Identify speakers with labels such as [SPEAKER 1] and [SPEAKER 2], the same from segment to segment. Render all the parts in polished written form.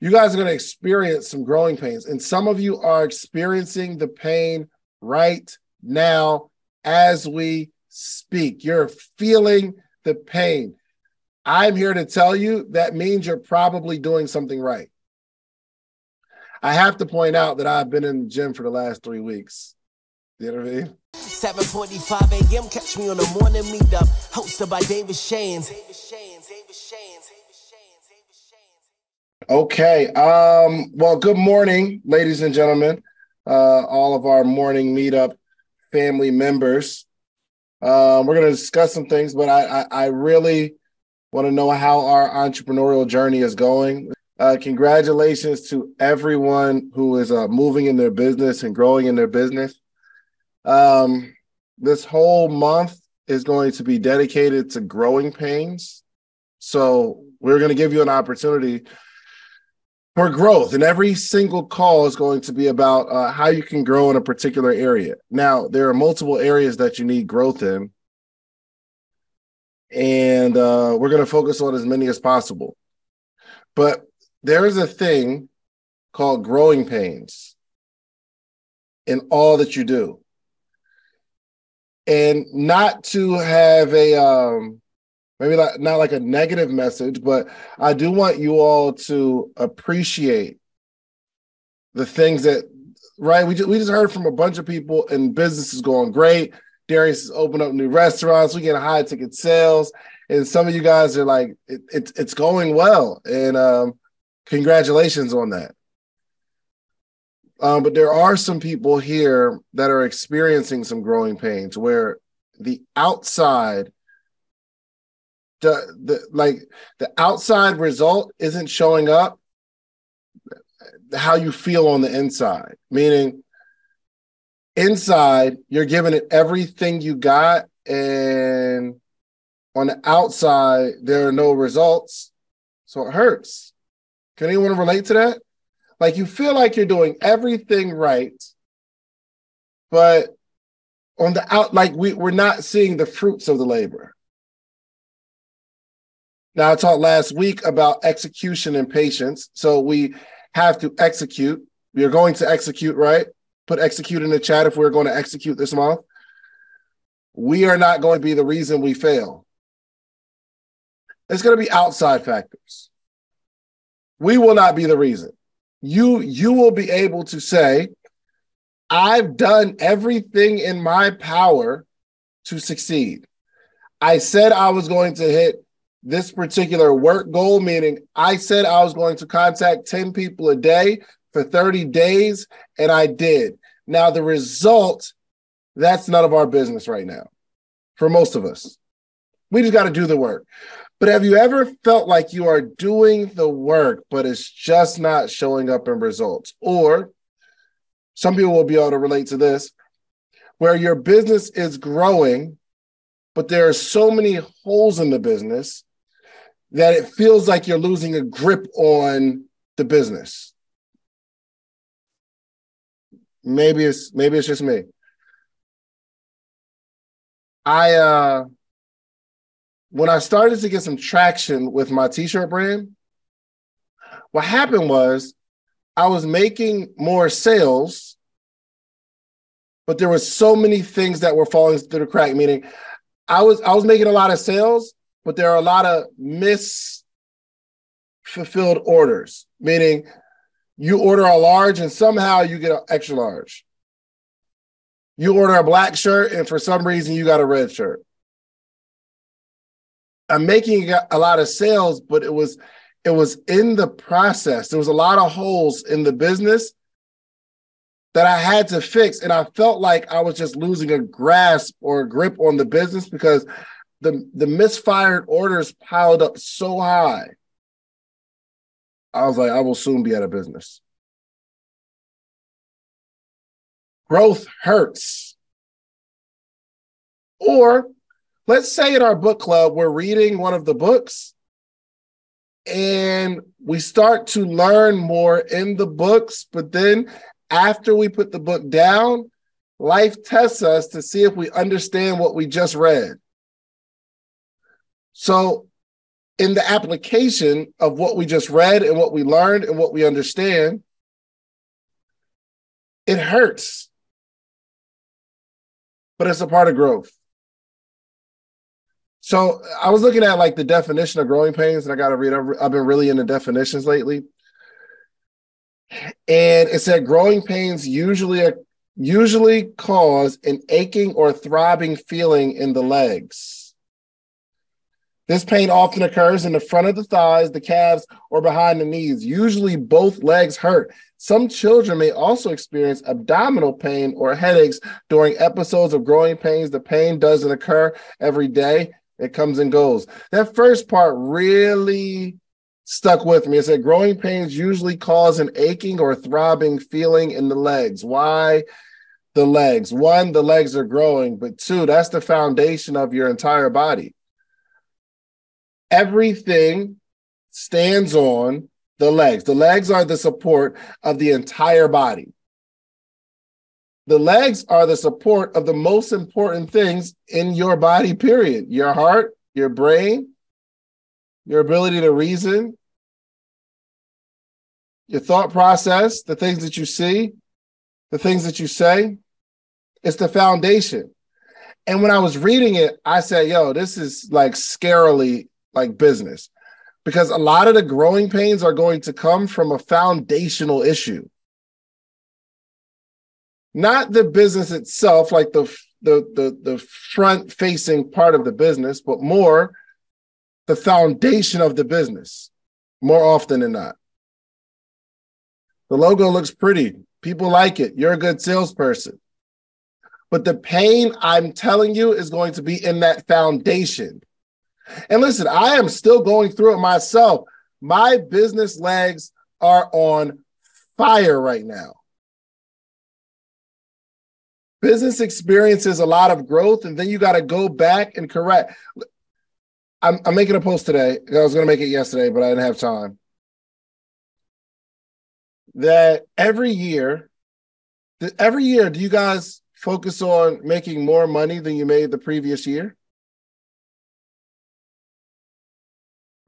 [SPEAKER 1] You guys are going to experience some growing pains. And some of you are experiencing the pain right now as we speak. You're feeling the pain. I'm here to tell you that means you're probably doing something right. I have to point out that I've been in the gym for the last 3 weeks. You know what I mean?
[SPEAKER 2] 7:45 a.m. Catch me on the morning meetup, hosted by David Shanes.
[SPEAKER 1] Okay. Well, good morning, ladies and gentlemen, all of our morning meetup family members. We're going to discuss some things, but I really want to know how our entrepreneurial journey is going. Congratulations to everyone who is moving in their business and growing in their business. This whole month is going to be dedicated to growing pains. So we're going to give you an opportunity for growth, and every single call is going to be about how you can grow in a particular area. Now, there are multiple areas that you need growth in, and we're going to focus on as many as possible. But there is a thing called growing pains in all that you do. And not to have a maybe not like a negative message, but I do want you all to appreciate the things that, right? We just heard from a bunch of people, and business is going great. Darius has opened up new restaurants. We get high ticket sales, and some of you guys are like, it's going well, and congratulations on that. But there are some people here that are experiencing some growing pains where the outside, the outside result isn't showing up how you feel on the inside. Meaning, inside, you're giving it everything you got, and on the outside, there are no results, so it hurts. Can anyone relate to that? Like, you feel like you're doing everything right, but on the out, like we're not seeing the fruits of the labor. Now, I talked last week about execution and patience. So we have to execute. We are going to execute, right? Put execute in the chat if we're going to execute this month. We are not going to be the reason we fail. It's going to be outside factors. We will not be the reason. You will be able to say, I've done everything in my power to succeed. I said I was going to hit this particular work goal, meaning I said I was going to contact 10 people a day for 30 days, and I did. Now, the result, that's none of our business right now for most of us. We just got to do the work. But have you ever felt like you are doing the work, but it's just not showing up in results? Or some people will be able to relate to this, where your business is growing, but there are so many holes in the business that it feels like you're losing a grip on the business. Maybe it's just me. When I started to get some traction with my t-shirt brand, what happened was I was making more sales, but there were so many things that were falling through the crack, meaning I was making a lot of sales, but there are a lot of misfulfilled orders, meaning you order a large and somehow you get an extra large. You order a black shirt and for some reason you got a red shirt. I'm making a lot of sales, but it was in the process. There was a lot of holes in the business that I had to fix. And I felt like I was just losing a grasp or a grip on the business because the misfired orders piled up so high. I was like, I will soon be out of business. Growth hurts. Or let's say in our book club, we're reading one of the books and we start to learn more in the books, but then after we put the book down, life tests us to see if we understand what we just read. So in the application of what we just read and what we learned and what we understand, it hurts, but it's a part of growth. So I was looking at like the definition of growing pains, and I got to read. I've been really into definitions lately. And it said growing pains usually cause an aching or throbbing feeling in the legs. This pain often occurs in the front of the thighs, the calves, or behind the knees. Usually both legs hurt. Some children may also experience abdominal pain or headaches during episodes of growing pains. The pain doesn't occur every day. It comes and goes. That first part really stuck with me. It said growing pains usually cause an aching or throbbing feeling in the legs. Why the legs? One, the legs are growing, but two, that's the foundation of your entire body. Everything stands on the legs. The legs are the support of the entire body. The legs are the support of the most important things in your body, period. Your heart, your brain, your ability to reason, your thought process, the things that you see, the things that you say. It's the foundation. And when I was reading it, I said, yo, this is like scarily like business, because a lot of the growing pains are going to come from a foundational issue. Not the business itself, like the front-facing part of the business, but more the foundation of the business, more often than not. The logo looks pretty. People like it. You're a good salesperson. But the pain, I'm telling you, is going to be in that foundation. And listen, I am still going through it myself. My business legs are on fire right now. Business experiences a lot of growth, and then you got to go back and correct. I'm making a post today. I was going to make it yesterday, but I didn't have time. That every year, do you guys focus on making more money than you made the previous year?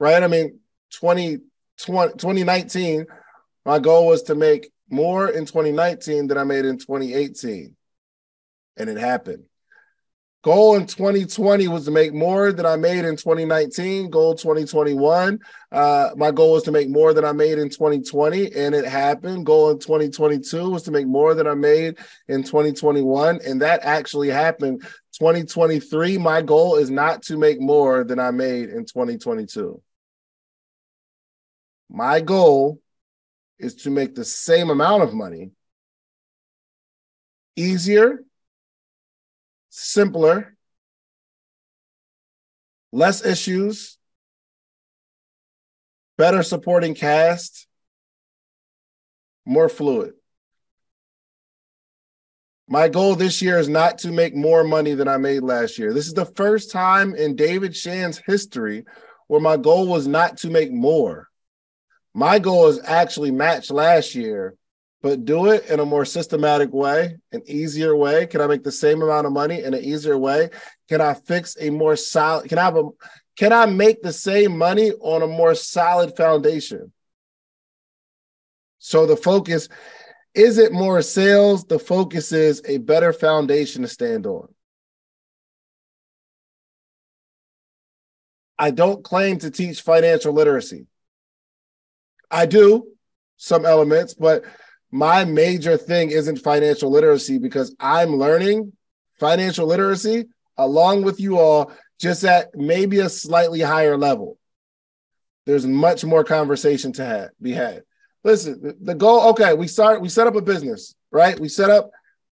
[SPEAKER 1] Right? I mean, 2019, my goal was to make more in 2019 than I made in 2018. And it happened. Goal in 2020 was to make more than I made in 2019. Goal 2021, my goal was to make more than I made in 2020, and it happened. Goal in 2022 was to make more than I made in 2021, and that actually happened. 2023, my goal is not to make more than I made in 2022. My goal is to make the same amount of money, easier, simpler, less issues, better supporting cast, more fluid. My goal this year is not to make more money than I made last year. This is the first time in David Shan's history where my goal was not to make more. My goal is actually match last year, but do it in a more systematic way, an easier way. Can I make the same amount of money in an easier way? Can I fix a more solid, can I make the same money on a more solid foundation? So the focus isn't more sales. The focus is a better foundation to stand on. I don't claim to teach financial literacy. I do some elements, but my major thing isn't financial literacy, because I'm learning financial literacy along with you all, just at maybe a slightly higher level. There's much more conversation to be had. Listen, the goal, okay, we set up a business, right? We set up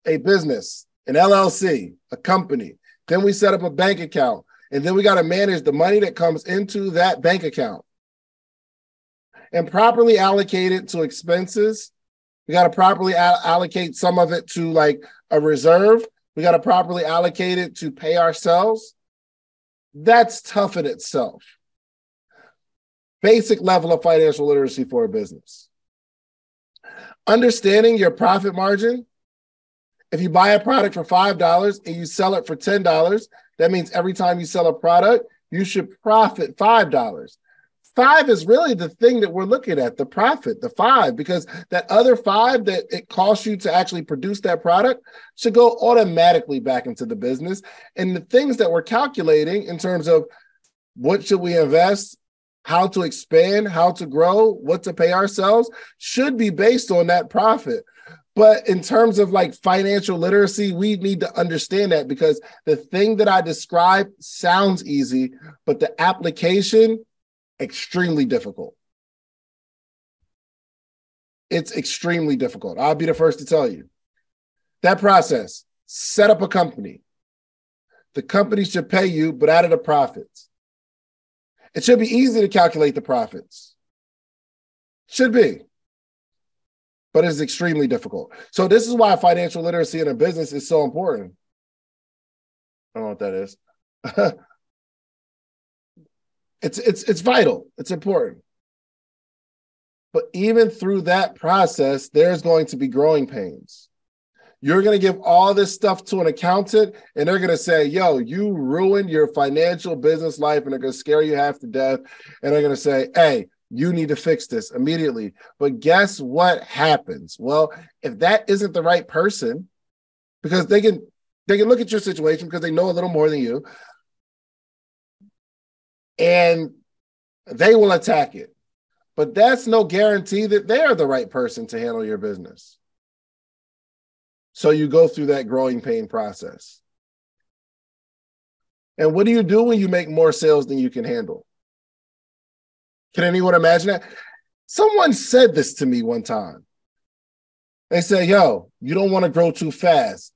[SPEAKER 1] a business, an LLC, a company. Then we set up a bank account, and then we got to manage the money that comes into that bank account and properly allocate it to expenses. We got to properly allocate some of it to like a reserve. We got to properly allocate it to pay ourselves. That's tough in itself. Basic level of financial literacy for a business. Understanding your profit margin. If you buy a product for $5 and you sell it for $10, that means every time you sell a product, you should profit $5. 5 is really the thing that we're looking at, the profit, the 5, because that other 5 that it costs you to actually produce that product should go automatically back into the business. And the things that we're calculating in terms of what should we invest, how to expand, how to grow, what to pay ourselves should be based on that profit. But in terms of like financial literacy, we need to understand that, because the thing that I described sounds easy, but the application, extremely difficult. It's extremely difficult. I'll be the first to tell you. That process, set up a company. The company should pay you, but out of the profits. It should be easy to calculate the profits. Should be. But it's extremely difficult. So this is why financial literacy in a business is so important. I don't know what that is. It's vital. It's important. But even through that process, there's going to be growing pains. You're going to give all this stuff to an accountant, and they're going to say, yo, you ruined your financial business life, and they're going to scare you half to death. And they're going to say, hey, you need to fix this immediately. But guess what happens? Well, if that isn't the right person, because they can look at your situation because they know a little more than you, and they will attack it. But that's no guarantee that they're the right person to handle your business. So you go through that growing pain process. And what do you do when you make more sales than you can handle? Can anyone imagine that? Someone said this to me one time. They said, yo, you don't want to grow too fast.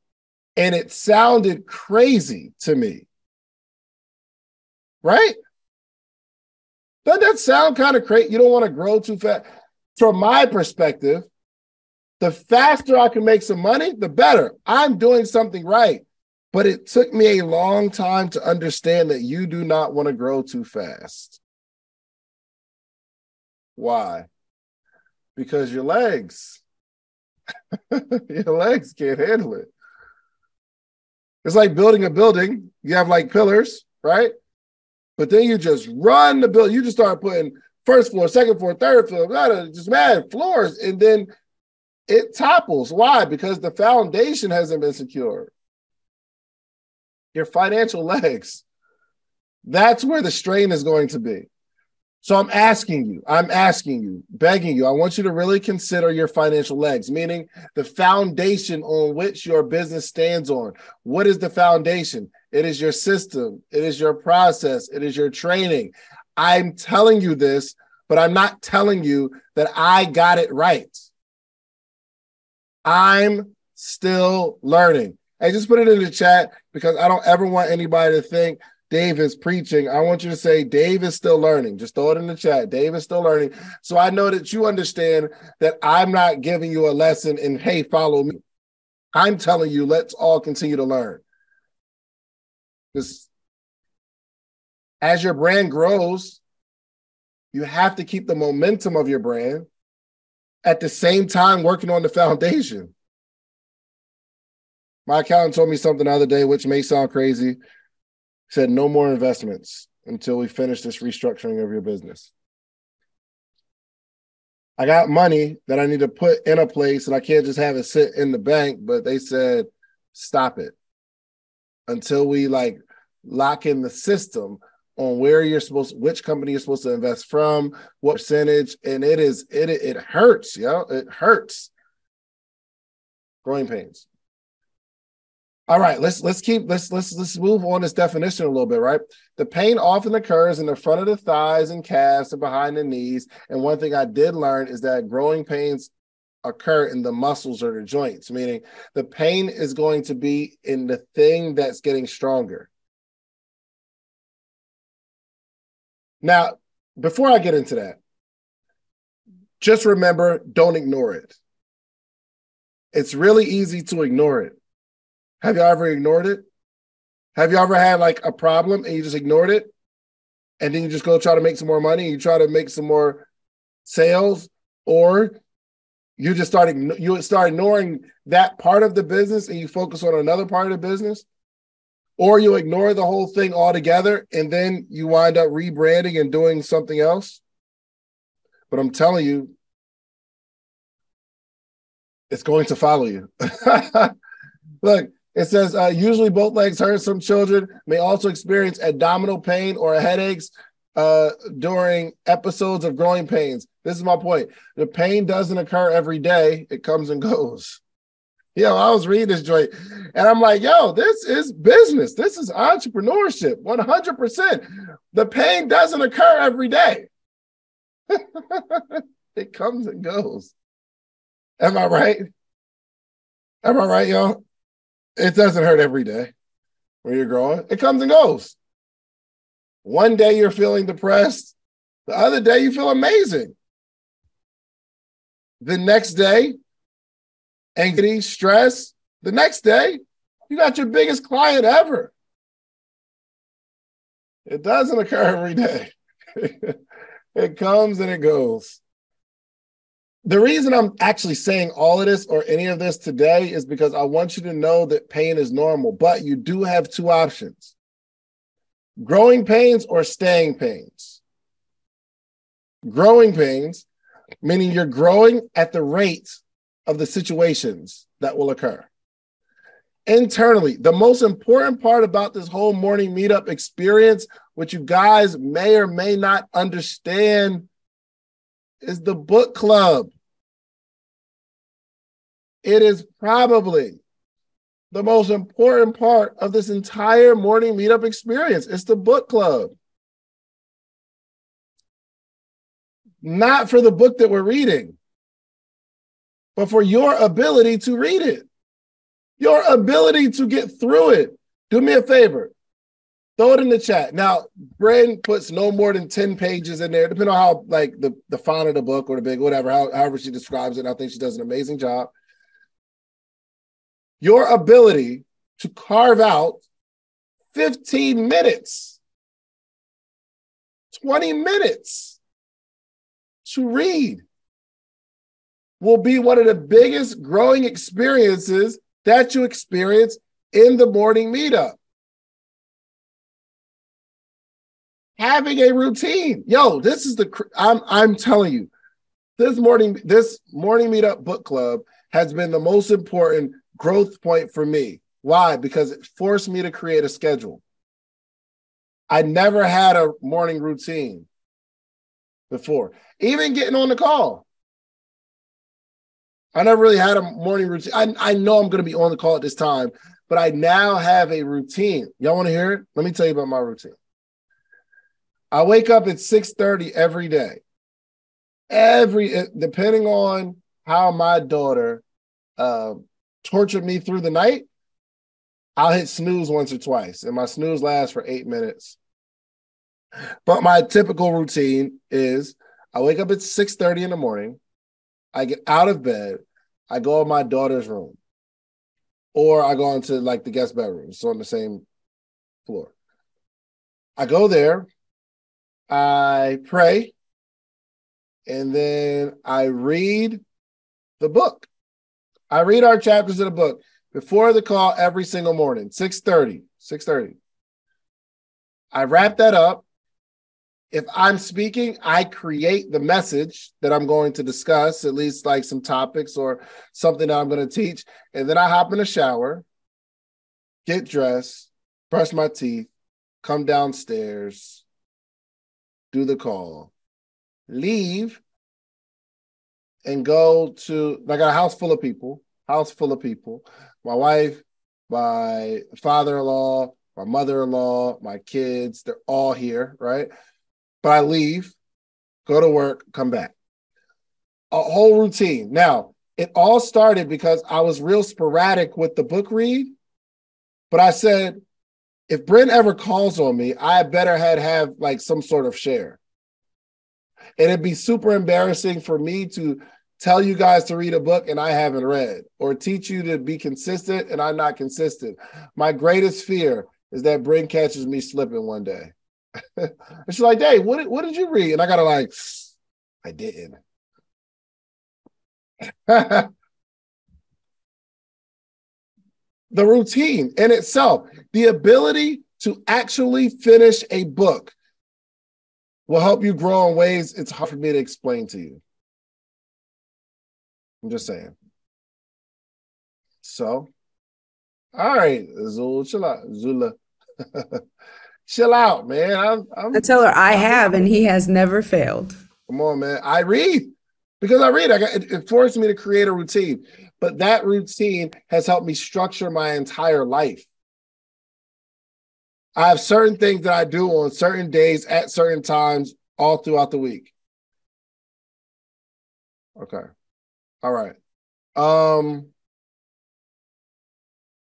[SPEAKER 1] And it sounded crazy to me. Right? Doesn't that sound kind of crazy? You don't want to grow too fast. From my perspective, the faster I can make some money, the better. I'm doing something right. But it took me a long time to understand that you do not want to grow too fast. Why? Because your legs can't handle it. It's like building a building. You have like pillars, right? But then you just run the building. You just start putting first floor, second floor, third floor, just mad floors, and then it topples. Why? Because the foundation hasn't been secured. Your financial legs. That's where the strain is going to be. So I'm asking you, begging you, I want you to really consider your financial legs, meaning the foundation on which your business stands on. What is the foundation? It is your system. It is your process. It is your training. I'm telling you this, but I'm not telling you that I got it right. I'm still learning. Hey, just put it in the chat, because I don't ever want anybody to think Dave is preaching. I want you to say Dave is still learning. Just throw it in the chat. Dave is still learning. So I know that you understand that I'm not giving you a lesson in, hey, follow me. I'm telling you, let's all continue to learn. Because as your brand grows, you have to keep the momentum of your brand at the same time working on the foundation. My accountant told me something the other day, which may sound crazy. He said, no more investments until we finish this restructuring of your business. I got money that I need to put in a place, and I can't just have it sit in the bank, but they said, stop it until we like lock in the system on where you're supposed, which company you're supposed to invest from, what percentage, and it hurts, yo. It hurts. Growing pains. All right, let's move on this definition a little bit, right? The pain often occurs in the front of the thighs and calves and behind the knees. And one thing I did learn is that growing pains occur in the muscles or the joints, meaning the pain is going to be in the thing that's getting stronger. Now, before I get into that, just remember, don't ignore it. It's really easy to ignore it. Have you ever ignored it? Have you ever had like a problem and you just ignored it? And then you just go try to make some more money, and you try to make some more sales, or you just start ignoring that part of the business and you focus on another part of the business, or you ignore the whole thing altogether and then you wind up rebranding and doing something else? but I'm telling you, it's going to follow you. Look, it says, usually both legs hurt. Some children may also experience abdominal pain or headaches during episodes of growing pains. This is my point. The pain doesn't occur every day. It comes and goes. Yo, I was reading this joint, and I'm like, yo, this is business. This is entrepreneurship, 100%. The pain doesn't occur every day. It comes and goes. Am I right? Am I right, y'all? It doesn't hurt every day when you're growing. It comes and goes. One day you're feeling depressed. The other day you feel amazing. The next day, anxiety, stress. The next day, you got your biggest client ever. It doesn't occur every day. It comes and it goes. The reason I'm actually saying all of this or any of this today is because I want you to know that pain is normal, but you do have two options: growing pains or staying pains. Growing pains, meaning you're growing at the rate of the situations that will occur. Internally, the most important part about this whole morning meetup experience, which you guys may or may not understand, is the book club. It is probably the most important part of this entire morning meetup experience. It's the book club. Not for the book that we're reading, but for your ability to read it, your ability to get through it. Do me a favor. Throw it in the chat. Now, Bren puts no more than 10 pages in there, depending on how, like, the font of the book or the big, whatever, however she describes it. I think she does an amazing job. Your ability to carve out 15 minutes, 20 minutes to read will be one of the biggest growing experiences that you experience in the morning meetup. Having a routine. Yo, this is I'm telling you, this morning meetup book club has been the most important growth point for me. Why? Because it forced me to create a schedule. I never had a morning routine before. Even getting on the call, I never really had a morning routine. I know I'm going to be on the call at this time, but I now have a routine. Y'all want to hear it? Let me tell you about my routine. I wake up at 6:30 every day. Depending on how my daughter tortured me through the night, I'll hit snooze once or twice, and my snooze lasts for 8 minutes. But my typical routine is I wake up at 6:30 in the morning. I get out of bed. I go in my daughter's room, or I go into like the guest bedroom. It's on the same floor. I go there. I pray, and then I read the book. I read our chapters of the book before the call every single morning, 6:30. I wrap that up. If I'm speaking, I create the message that I'm going to discuss, at least like some topics or something that I'm going to teach. And then I hop in the shower, get dressed, brush my teeth, come downstairs, do the call, leave, and go to, I got a house full of people. My wife, my father-in-law, my mother-in-law, my kids, they're all here, right? But I leave, go to work, come back. A whole routine. Now, it all started because I was real sporadic with the book read, but I said, if Brent ever calls on me, I better have like some sort of share. And it'd be super embarrassing for me to tell you guys to read a book and I haven't read, or teach you to be consistent and I'm not consistent. My greatest fear is that Brent catches me slipping one day. And she's like, Dave, what did you read? And I gotta like, I didn't. The routine in itself, the ability to actually finish a book. will help you grow in ways it's hard for me to explain to you. I'm just saying. So, all right, Zula, chill out. Zula. Chill out, man.
[SPEAKER 3] I tell her I have, and he has never failed.
[SPEAKER 1] Come on, man. I read. Because I read, it forced me to create a routine. But that routine has helped me structure my entire life. I have certain things that I do on certain days at certain times all throughout the week. Okay. All right.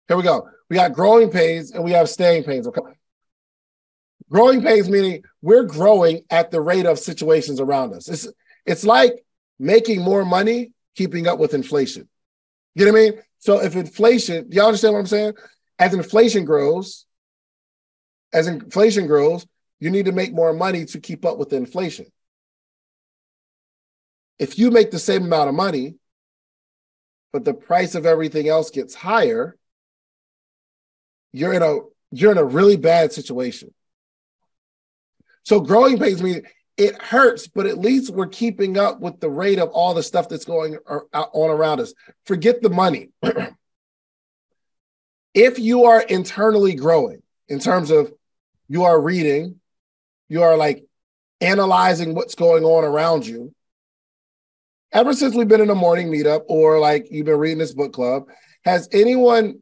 [SPEAKER 1] Here we go. We got growing pains and we have staying pains. Okay. Growing pains meaning we're growing at the rate of situations around us. It's like making more money, keeping up with inflation. You know what I mean? So if inflation, do y'all understand what I'm saying? As inflation grows, you need to make more money to keep up with the inflation. If you make the same amount of money, but the price of everything else gets higher, you're in a really bad situation. So growing pains mean it hurts, but at least we're keeping up with the rate of all the stuff that's going on around us. Forget the money. If you are internally growing in terms of you are reading, you are like analyzing what's going on around you. Ever since we've been in a morning meetup or like you've been reading this book club, has anyone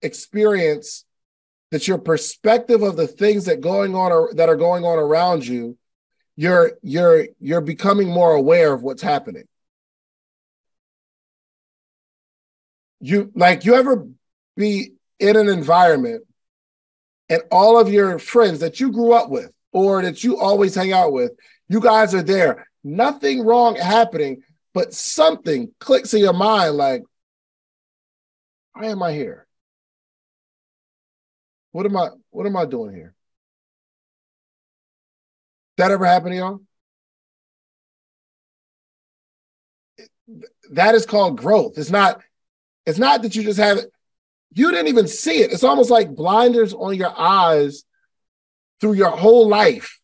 [SPEAKER 1] experienced that your perspective of the things that are going on around you, you're becoming more aware of what's happening? You ever be in an environment and all of your friends that you grew up with or that you always hang out with, you guys are there, nothing wrong happening, but something clicks in your mind like, why am I here? What am I doing here? That ever happened to y'all? That is called growth. It's not that you just have it. You didn't even see it. It's almost like blinders on your eyes through your whole life.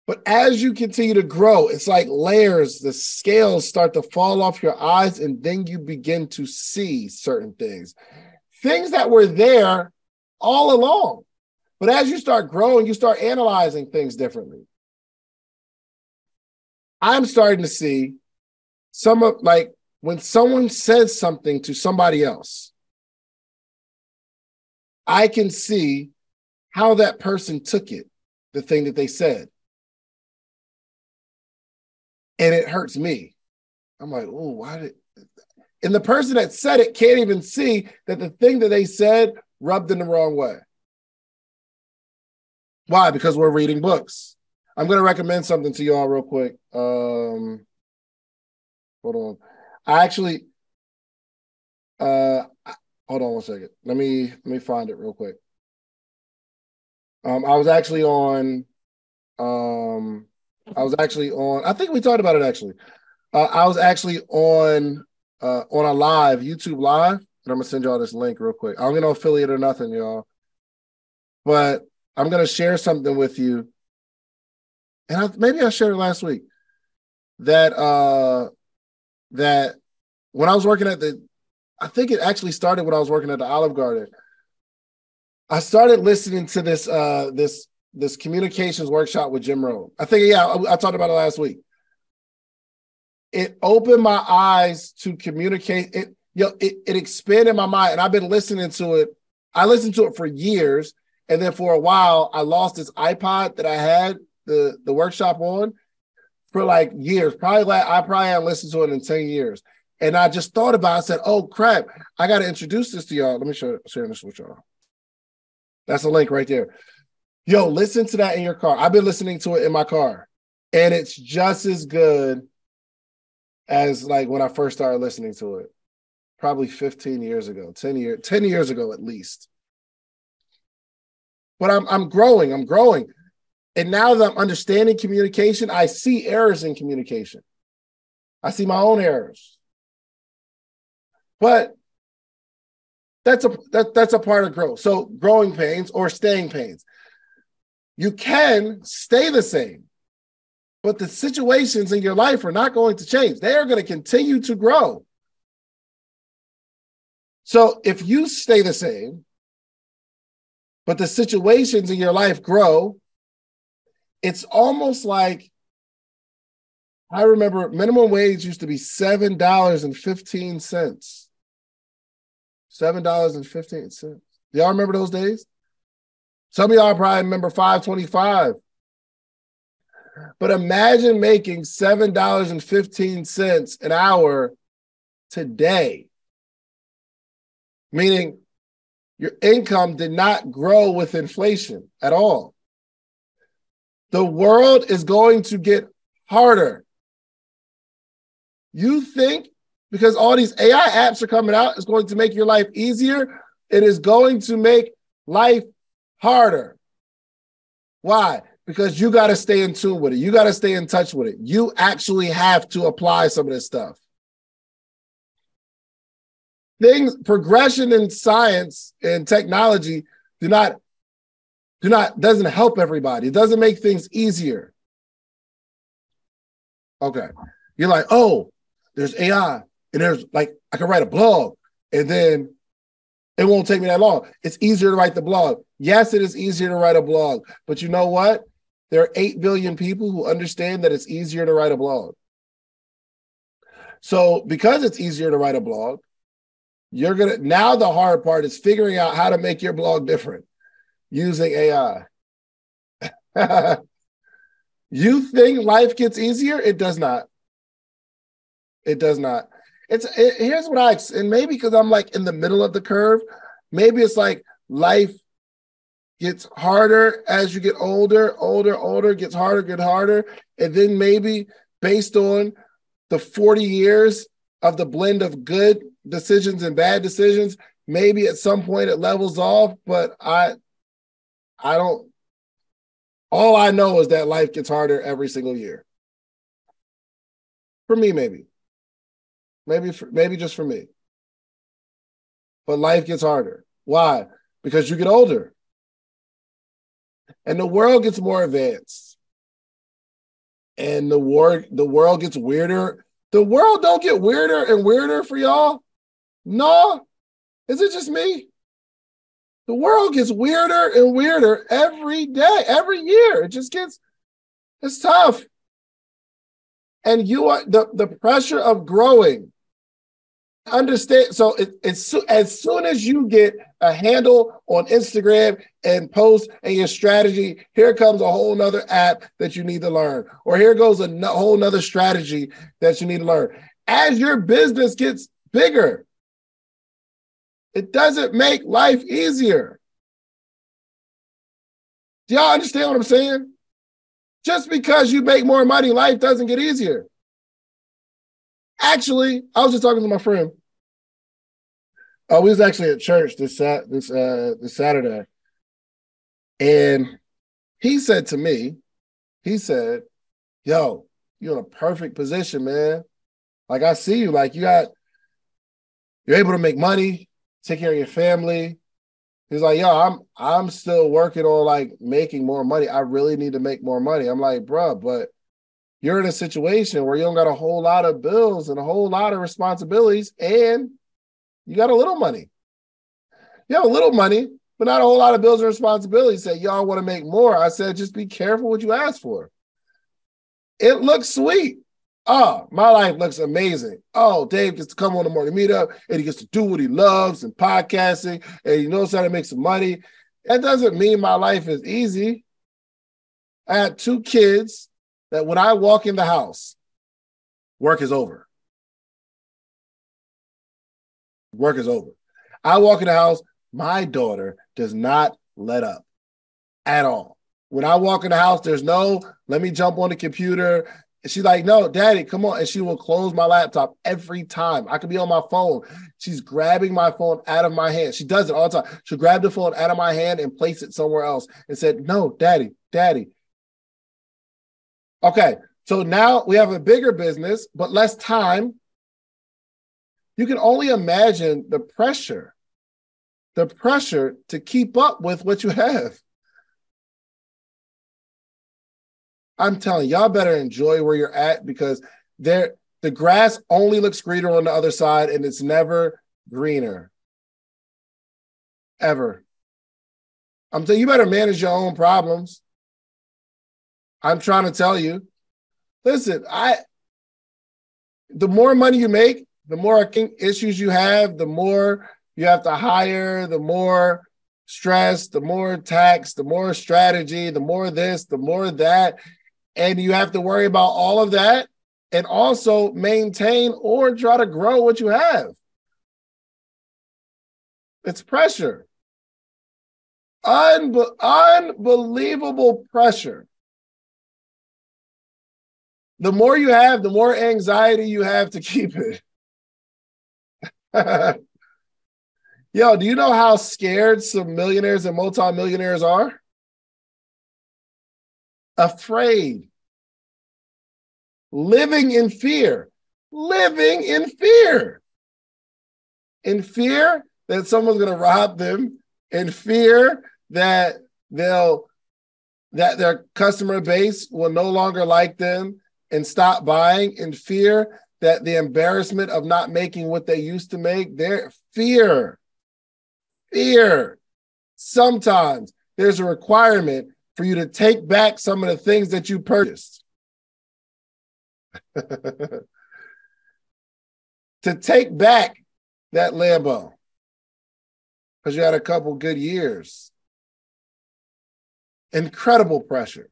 [SPEAKER 1] But as you continue to grow, it's like layers. The scales start to fall off your eyes, and then you begin to see certain things. Things that were there all along. But as you start growing, you start analyzing things differently. I'm starting to see like when someone says something to somebody else, I can see how that person took it, the thing that they said. And it hurts me. I'm like, oh, and the person that said it can't even see that the thing that they said rubbed in the wrong way. Why? Because we're reading books. I'm going to recommend something to y'all real quick. Hold on. I actually, hold on one second. Let me find it real quick. I was actually on, I think we talked about it actually. I was actually on a live, YouTube live, and I'm going to send y'all this link real quick. I'm going to affiliate or nothing, y'all. But I'm going to share something with you. And maybe I shared it last week. That when I was working I think it actually started when I was working at the Olive Garden. I started listening to this communications workshop with Jim Rohn. I think, I talked about it last week. It opened my eyes to communicate. It expanded my mind, and I've been listening to it. I listened to it for years, and then for a while, I lost this iPod that I had the workshop on for like years. I probably haven't listened to it in 10 years. And I just thought about it. I said, oh, crap, I got to introduce this to y'all. Let me share this with y'all. That's a link right there. Yo, listen to that in your car. I've been listening to it in my car, and it's just as good as like when I first started listening to it, probably 15 years ago, 10 years ago at least. But I'm growing. And now that I'm understanding communication, I see errors in communication. I see my own errors. But that's a part of growth. So growing pains or staying pains. You can stay the same, but the situations in your life are not going to change. They are going to continue to grow. So if you stay the same, but the situations in your life grow, it's almost like, I remember minimum wage used to be $7.15. $7.15. Y'all remember those days? Some of y'all probably remember $5.25. But imagine making $7.15 an hour today. Meaning your income did not grow with inflation at all. The world is going to get harder. You think because all these AI apps are coming out, it's going to make your life easier? It is going to make life harder. Why? Because you got to stay in tune with it. You got to stay in touch with it. You actually have to apply some of this stuff. Progression in science and technology doesn't help everybody. It doesn't make things easier. Okay. You're like, oh, there's AI and there's like, I can write a blog and then it won't take me that long. It's easier to write the blog. Yes, it is easier to write a blog, but you know what? There are 8 billion people who understand that it's easier to write a blog. So because it's easier to write a blog, now the hard part is figuring out how to make your blog different using AI. You think life gets easier? It does not. It does not. Here's what and maybe because I'm like in the middle of the curve, maybe it's like life gets harder as you get older, gets harder. And then maybe based on the 40 years of the blend of good decisions and bad decisions, maybe at some point it levels off, but I don't, all I know is that life gets harder every single year. For me, maybe just for me. But life gets harder. Why? Because you get older. And the world gets more advanced. And the world gets weirder. The world don't get weirder and weirder for y'all. No. Is it just me? The world gets weirder and weirder every day, every year. It's tough. And you are the pressure of growing. Understand. So as soon as you get a handle on Instagram and post and your strategy, here comes a whole nother app that you need to learn. Or here goes a whole nother strategy that you need to learn. As your business gets bigger, it doesn't make life easier. Do y'all understand what I'm saying? Just because you make more money, life doesn't get easier. Actually, I was just talking to my friend. We was actually at church this Saturday. And he said to me, yo, you're in a perfect position, man. Like I see you, like you're able to make money, take care of your family. He's like, yo, I'm still working on like making more money. I really need to make more money. I'm like, bro, but you're in a situation where you don't got a whole lot of bills and a whole lot of responsibilities, and you got a little money. You have a little money, but not a whole lot of bills and responsibilities. Say, y'all want to make more. I said, just be careful what you ask for. It looks sweet. Oh, my life looks amazing. Oh, Dave gets to come on the morning meetup and he gets to do what he loves and podcasting and he knows how to make some money. That doesn't mean my life is easy. I had 2 kids that when I walk in the house, work is over. Work is over. I walk in the house, my daughter does not let up at all. When I walk in the house, there's no, let me jump on the computer. She's like, no, daddy, come on. And she will close my laptop every time. I could be on my phone. She's grabbing my phone out of my hand. She does it all the time. She'll grab the phone out of my hand and place it somewhere else and said, no, daddy. Okay, so now we have a bigger business, but less time. You can only imagine the pressure to keep up with what you have. I'm telling y'all better enjoy where you're at, because the grass only looks greener on the other side, and it's never greener. Ever. I'm telling you, better manage your own problems. I'm trying to tell you. Listen, the more money you make, the more issues you have, the more you have to hire, the more stress, the more tax, the more strategy, the more this, the more that. And you have to worry about all of that and also maintain or try to grow what you have. It's pressure. Unbelievable pressure. The more you have, the more anxiety you have to keep it. Yo, do you know how scared some millionaires and multimillionaires are? Afraid. Living in fear. Living in fear. In fear that someone's going to rob them. In fear that their customer base will no longer like them and stop buying. In fear that the embarrassment of not making what they used to make. Their fear. Sometimes there's a requirement for you to take back some of the things that you purchased. To take back that Lambo because you had a couple good years. Incredible pressure.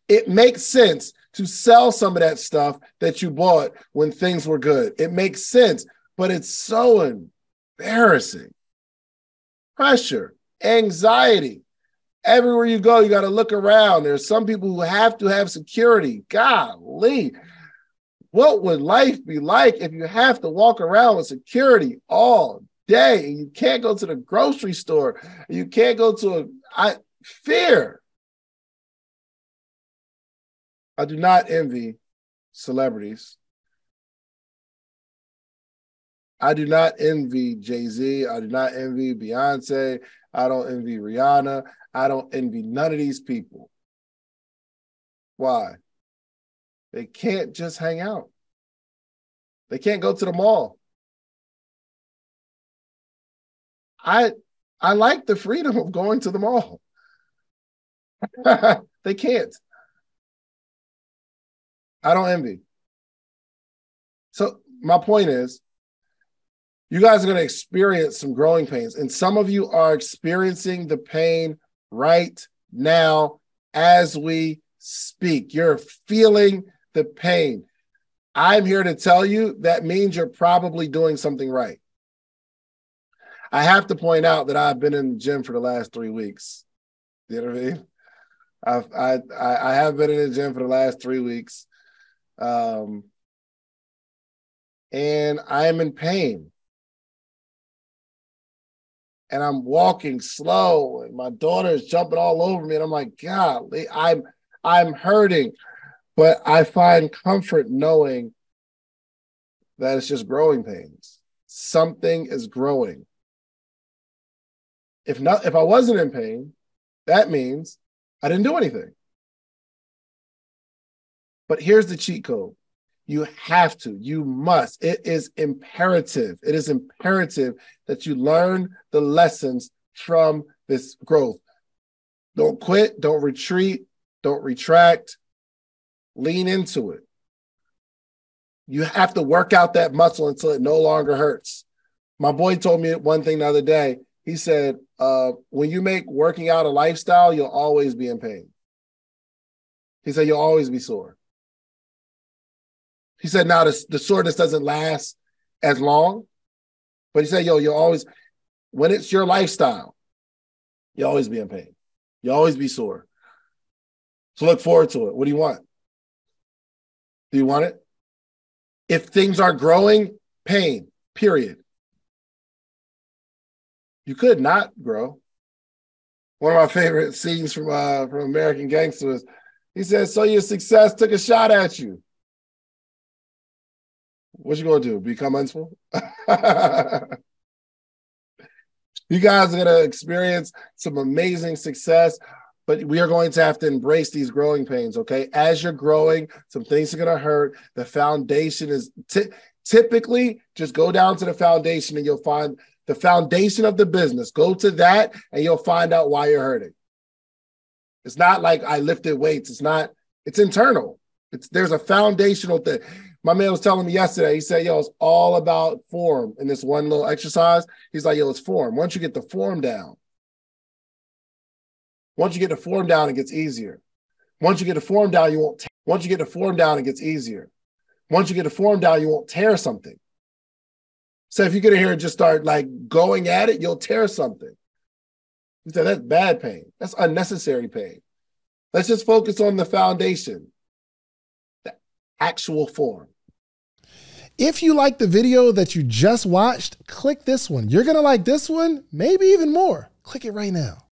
[SPEAKER 1] It makes sense to sell some of that stuff that you bought when things were good. It makes sense, but it's so embarrassing. Pressure, anxiety. Everywhere you go, you got to look around. There's some people who have to have security. Golly, what would life be like if you have to walk around with security all day and you can't go to the grocery store, and you can't go to fear. I do not envy celebrities. I do not envy Jay-Z. I do not envy Beyonce. I don't envy Rihanna. I don't envy none of these people. Why? They can't just hang out. They can't go to the mall. I like the freedom of going to the mall. They can't. I don't envy. So my point is, you guys are going to experience some growing pains, and some of you are experiencing the pain right now as we speak. You're feeling the pain. I'm here to tell you that means you're probably doing something right. I have to point out that I've been in the gym for the last 3 weeks. You know what I mean? I have been in the gym for the last 3 weeks. And I am in pain. And I'm walking slow, and my daughter is jumping all over me, and I'm like, God, I'm hurting. But I find comfort knowing that it's just growing pains. Something is growing. If I wasn't in pain, that means I didn't do anything. But here's the cheat code. You have to, you must. It is imperative. It is imperative that you learn the lessons from this growth. Don't quit, don't retreat, don't retract. Lean into it. You have to work out that muscle until it no longer hurts. My boy told me one thing the other day. He said, when you make working out a lifestyle, you'll always be in pain. He said, you'll always be sore. He said, now the soreness doesn't last as long. But he said, you'll always, when it's your lifestyle, you'll always be in pain. You'll always be sore. So look forward to it. What do you want? Do you want it? If things are growing, pain, period. You could not grow. One of my favorite scenes from American Gangster is, he says, so your success took a shot at you. What you gonna do? Become unful? You guys are gonna experience some amazing success. But we are going to have to embrace these growing pains, okay? As you're growing, some things are going to hurt. The foundation is typically just go down to the foundation and you'll find the foundation of the business. Go to that and you'll find out why you're hurting. It's not like I lifted weights. It's internal. There's a foundational thing. My man was telling me yesterday, he said, yo, it's all about form in this one little exercise. He's like, yo, it's form. Once you get the form down, it gets easier. Once you get the form down, you won't. Once you get the form down, it gets easier. Once you get the form down, you won't tear something. So if you get in here and just start like going at it, you'll tear something. He said, that's bad pain. That's unnecessary pain. Let's just focus on the foundation, the actual form.
[SPEAKER 4] If you like the video that you just watched, click this one. You're going to like this one, maybe even more. Click it right now.